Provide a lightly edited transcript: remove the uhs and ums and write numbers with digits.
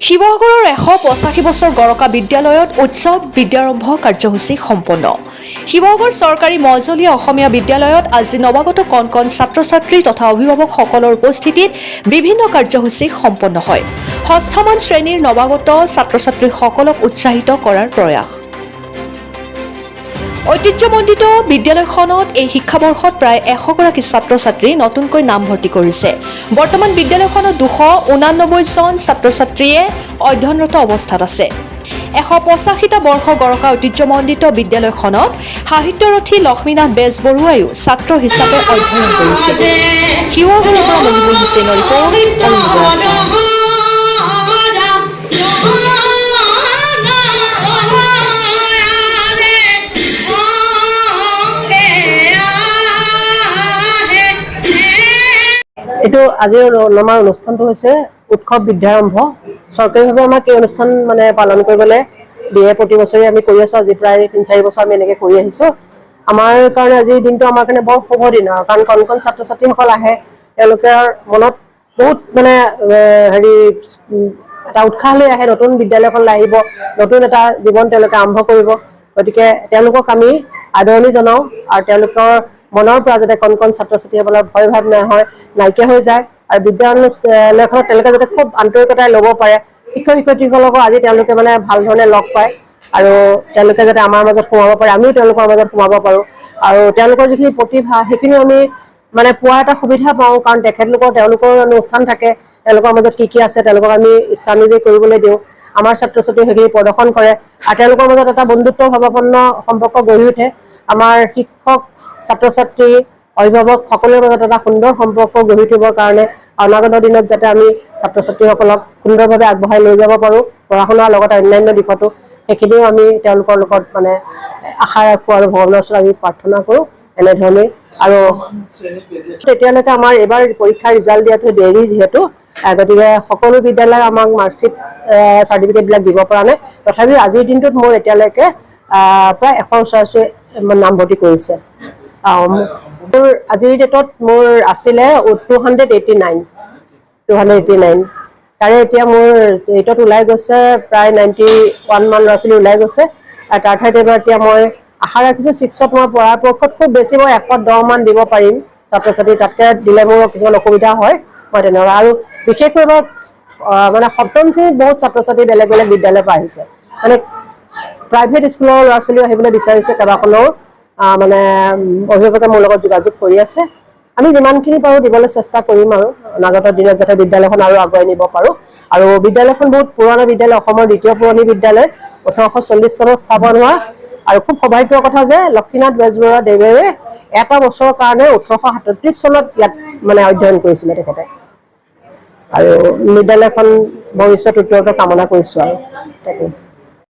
শিৱসাগৰৰ 185 বছৰ গৰকা বিদ্যালয়ত উৎসৱ বিদ্যাৰম্ভ কাৰ্যসূচী সম্পন্ন। শিৱসাগৰ চৰকাৰী মজলীয়া অসমীয়া বিদ্যালয়ত আজি নৱাগত কণ কণ ছাত্ৰ-ছাত্ৰী তথা অভিভাৱকসকলৰ উপস্থিতিত বিভিন্ন কাৰ্যসূচী সম্পন্ন হয়। ষষ্ঠমান শ্ৰেণীৰ নৱাগত ছাত্ৰ-ছাত্ৰীসকলক উৎসাহিত কৰাৰ প্ৰয়াস। ঐতিহ্যমণ্ডিত বিদ্যালয়খনত এই শিক্ষাবৰ্ষত প্ৰায় 100গৰাকী ছাত্ৰ-ছাত্ৰী নতুনকৈ নামভৰ্তি কৰিছে। বৰ্তমান বিদ্যালয়খনত 289 জন ছাত্ৰ-ছাত্ৰীয়ে অধ্যয়নৰত অৱস্থাত আছে। 185টা বৰ্ষ গৰকা ঐতিহ্যমণ্ডিত বিদ্যালয়খনত সাহিত্যৰথী লক্ষ্মীনাথ বেজবৰুৱায়ো ছাত্ৰ হিচাপে অধ্যয়ন কৰিছিল। শিৱসাগৰৰ পৰা মহিবুল হুছেইনৰ ৰিপৰ্ট। এইটো আজিৰ আমাৰ অনুষ্ঠানটো হৈছে উৎসৱ বিদ্যাৰম্ভ। চৰকাৰীভাৱে আমাক এই অনুষ্ঠান পালন কৰিবলৈ দিয়ে। প্ৰতি বছৰে আমি কৰি আছো। আজি প্ৰায় 3-4 বছৰ আমি এনেকৈ কৰি আহিছো। আমাৰ কাৰণে আজিৰ দিনটো আমাৰ কাৰণে বৰ শুভ দিন, কাৰণ কণ কণ ছাত্ৰ ছাত্ৰীসকল আহে। তেওঁলোকৰ মনত বহুত এটা উৎসাহ লৈ আহে। নতুন বিদ্যালয়খনলৈ আহিব, নতুন এটা জীৱন তেওঁলোকে আৰম্ভ কৰিব। গতিকে তেওঁলোকক আমি আদৰণি জনাওঁ আৰু তেওঁলোকৰ মনৰ পৰা যাতে কণ কণ ছাত্ৰ ছাত্ৰীসকলৰ ভয় ভাৱ নাইকিয়া হৈ যায় আৰু বিদ্যালয়খনত তেওঁলোকে যাতে খুব আন্তৰিকতাৰে ল'ব পাৰে। শিক্ষক শিক্ষয়িত্ৰীসকলকো আজি তেওঁলোকে ভাল ধৰণে লগ পায় আৰু তেওঁলোকে যাতে আমাৰ মাজত সোমাব পাৰে, আমিও তেওঁলোকৰ মাজত সোমাব পাৰোঁ আৰু তেওঁলোকৰ যিখিনি প্ৰতিভা সেইখিনি আমি পোৱাৰ এটা সুবিধা পাওঁ। কাৰণ তেওঁলোকৰ অনুষ্ঠান থাকে, তেওঁলোকৰ মাজত কি কি আছে তেওঁলোকক আমি ইচ্ছানুযায়ী কৰিবলৈ দিওঁ। আমাৰ ছাত্ৰ ছাত্ৰীয়ে সেইখিনি প্ৰদৰ্শন কৰে আৰু তেওঁলোকৰ মাজত এটা বন্ধুত্ব ভাৱাপন্ন সম্পৰ্ক গঢ়ি উঠে। আমাৰ শিক্ষক ছাত্ৰ ছাত্ৰী অভিভাৱক সকলোৰে মাজত এটা সুন্দৰ সম্পৰ্ক গঢ়ি উঠিবৰ কাৰণে অনাগত দিনত যাতে আমি ছাত্ৰ ছাত্ৰীসকলক সুন্দৰভাৱে আগবঢ়াই লৈ যাব পাৰোঁ, পঢ়া শুনাৰ লগতে অন্যান্য দিশতো, সেইখিনিও আমি তেওঁলোকৰ লগত আশা ৰাখোঁ আৰু ভগৱানৰ ওচৰত আমি প্ৰাৰ্থনা কৰোঁ এনেধৰণেই। আৰু এতিয়ালৈকে আমাৰ এইবাৰ পৰীক্ষাৰ ৰিজাল্ট দিয়াটো দেৰি যিহেতু, গতিকে সকলো বিদ্যালয়ে আমাক মাৰ্কশ্বিট চাৰ্টিফিকেটবিলাক দিব পৰা নাই। তথাপিও আজিৰ দিনটোত মোৰ এতিয়ালৈকে প্ৰায় 100 ওচৰা-ওচৰি নামভৰ্তি কৰিছে। আজিৰ ডেটত মোৰ আছিলে 289। তাৰে এতিয়া মোৰ 8ত ওলাই গৈছে প্ৰায় 91 মান ল'ৰা ছোৱালী ওলাই গৈছে। তাৰ ঠাইত এবাৰ এতিয়া মই আশা ৰাখিছোঁ 6ত মই পৰাপক্ষত খুব বেছি মই 110 মান দিব পাৰিম ছাত্ৰ ছাত্ৰী। তাতকৈ দিলে মোৰ কিছুমান অসুবিধা হয়, মই তেনেকুৱা। আৰু বিশেষকৈ এবাৰ সপ্তম শ্ৰেণীত বহুত ছাত্ৰ ছাত্ৰী বেলেগ বেলেগ বিদ্যালয়ৰ পৰা আহিছে। প্ৰাইভেট স্কুলৰ ল'ৰা ছোৱালীও আহিবলৈ বিচাৰিছে। কেইবাখনো অভিভাৱকে মোৰ লগত যোগাযোগ কৰি আছে। আমি যিমানখিনি পাৰোঁ দিবলৈ চেষ্টা কৰিম আৰু অনাগত দিনত যাতে বিদ্যালয়খন আৰু আগুৱাই নিব পাৰোঁ। আৰু বিদ্যালয়খন বহুত পুৰণা বিদ্যালয়, অসমৰ দ্বিতীয় পুৰণি বিদ্যালয়, 1840 চনত স্থাপন হোৱা। আৰু খুব সৌভাগ্যৰ কথা যে লক্ষ্মীনাথ বেজবৰুৱা দেৱেৰে এটা বছৰৰ কাৰণে 1837 চনত ইয়াত অধ্যয়ন কৰিছিলে তেখেতে। আৰু বিদ্যালয়খন ভৱিষ্যত উত্তৰতে কামনা কৰিছোঁ আৰু তাকে।